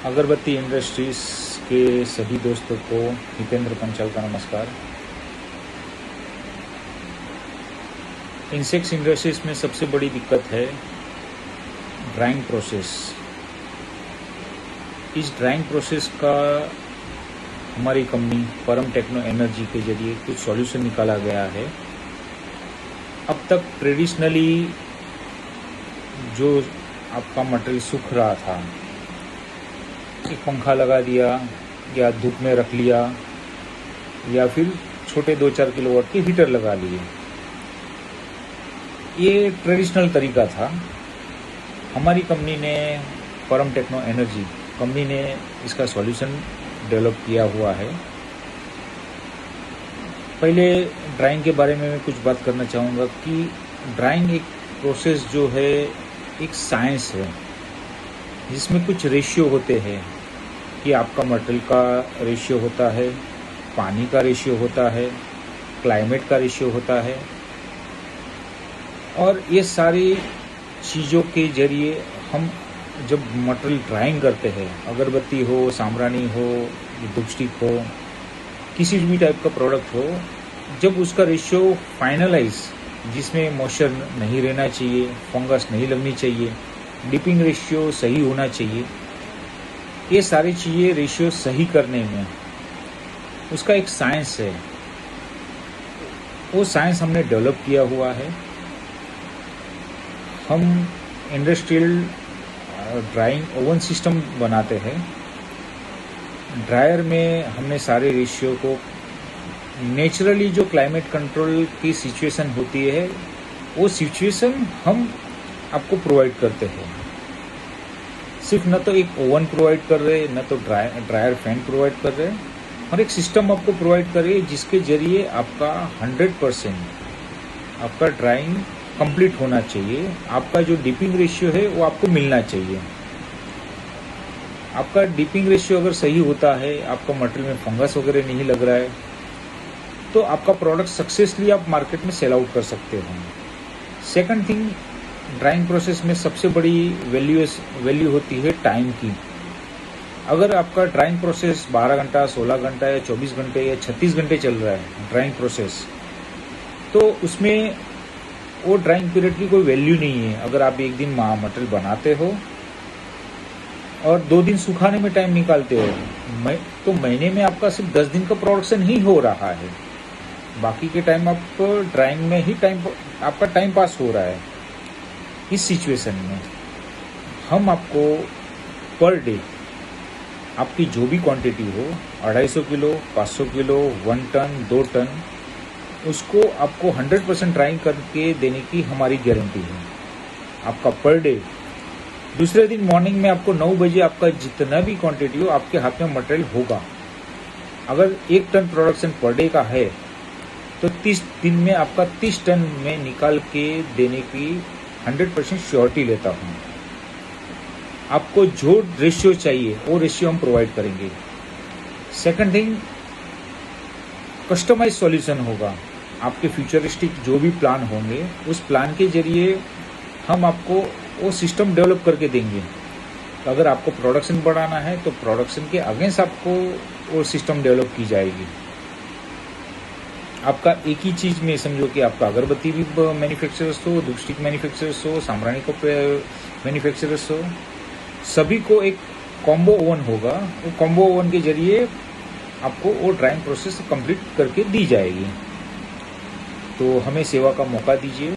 अगरबत्ती इंडस्ट्रीज के सभी दोस्तों को हितेंद्र पंचाल का नमस्कार। इंसेक्ट्स इंडस्ट्रीज में सबसे बड़ी दिक्कत है ड्राइंग प्रोसेस। इस ड्राइंग प्रोसेस का हमारी कंपनी परम टेक्नो एनर्जी के जरिए कुछ सॉल्यूशन निकाला गया है। अब तक ट्रेडिशनली जो आपका मटेरियल सूख रहा था, एक पंखा लगा दिया या धूप में रख लिया या फिर छोटे 2-4 किलोवाट के हीटर लगा लिए, ये ट्रेडिशनल तरीका था। हमारी कंपनी ने परम टेक्नो एनर्जी कंपनी ने इसका सॉल्यूशन डेवलप किया हुआ है। पहले ड्राइंग के बारे में मैं कुछ बात करना चाहूँगा कि ड्राइंग एक प्रोसेस जो है एक साइंस है, जिसमें कुछ रेशियो होते हैं कि आपका मटेरियल का रेशियो होता है, पानी का रेशियो होता है, क्लाइमेट का रेशियो होता है, और ये सारी चीज़ों के जरिए हम जब मटेरियल ड्राइंग करते हैं, अगरबत्ती हो, साम्राणी हो, धूपस्टिक हो, किसी भी टाइप का प्रोडक्ट हो, जब उसका रेशियो फाइनलाइज, जिसमें मॉइस्चर नहीं रहना चाहिए, फंगस नहीं लगनी चाहिए, डिपिंग रेशियो सही होना चाहिए, ये सारी चीज़ें रेशियो सही करने में उसका एक साइंस है। वो साइंस हमने डेवलप किया हुआ है। हम इंडस्ट्रियल ड्राइंग ओवन सिस्टम बनाते हैं। ड्रायर में हमने सारे रेशियो को नेचुरली जो क्लाइमेट कंट्रोल की सिचुएशन होती है, वो सिचुएशन हम आपको प्रोवाइड करते हैं। सिर्फ न तो एक ओवन प्रोवाइड कर रहे, न तो ड्रायर फैन प्रोवाइड कर रहे, और एक सिस्टम आपको प्रोवाइड कर रही है जिसके जरिए आपका 100% आपका ड्राइंग कंप्लीट होना चाहिए। आपका जो डिपिंग रेशियो है वो आपको मिलना चाहिए। आपका डिपिंग रेशियो अगर सही होता है, आपका मटेरियल में फंगस वगैरह नहीं लग रहा है, तो आपका प्रोडक्ट सक्सेसफुली आप मार्केट में सेल आउट कर सकते हो। सेकंड थिंग, ड्राइंग प्रोसेस में सबसे बड़ी वैल्यू होती है टाइम की। अगर आपका ड्राइंग प्रोसेस 12 घंटा, 16 घंटा या 24 घंटे या 36 घंटे चल रहा है ड्राइंग प्रोसेस, तो उसमें वो ड्राइंग पीरियड की कोई वैल्यू नहीं है। अगर आप एक दिन मटेरियल बनाते हो और 2 दिन सुखाने में टाइम निकालते हो, तो महीने में आपका सिर्फ 10 दिन का प्रोडक्शन ही हो रहा है। बाकी के टाइम आप ड्राइंग में ही आपका टाइम पास हो रहा है। इस सिचुएशन में हम आपको पर डे आपकी जो भी क्वांटिटी हो, 250 किलो, 500 किलो, 1 टन, 2 टन, उसको आपको 100% ड्राइंग करके देने की हमारी गारंटी है। आपका पर डे दूसरे दिन मॉर्निंग में आपको 9 बजे आपका जितना भी क्वांटिटी हो आपके हाथ में मटेरियल होगा। अगर 1 टन प्रोडक्शन पर डे का है तो 30 दिन में आपका 30 टन में निकाल के देने की 100% श्योरिटी लेता हूँ। आपको जो रेशियो चाहिए वो रेशियो हम प्रोवाइड करेंगे। सेकंड थिंग, कस्टमाइज सॉल्यूशन होगा। आपके फ्यूचरिस्टिक जो भी प्लान होंगे, उस प्लान के जरिए हम आपको वो सिस्टम डेवलप करके देंगे। तो अगर आपको प्रोडक्शन बढ़ाना है तो प्रोडक्शन के अगेंस्ट आपको वो सिस्टम डेवलप की जाएगी। आपका एक ही चीज़ में समझो कि आपका अगरबत्ती भी मैन्युफैक्चरर्स हो, धूपस्टिक मैन्युफैक्चरर्स हो, साम्राणी को मैन्युफैक्चरर्स हो, सभी को एक कॉम्बो ओवन होगा। वो कॉम्बो ओवन के जरिए आपको वो ड्राइंग प्रोसेस कंप्लीट करके दी जाएगी। तो हमें सेवा का मौका दीजिए।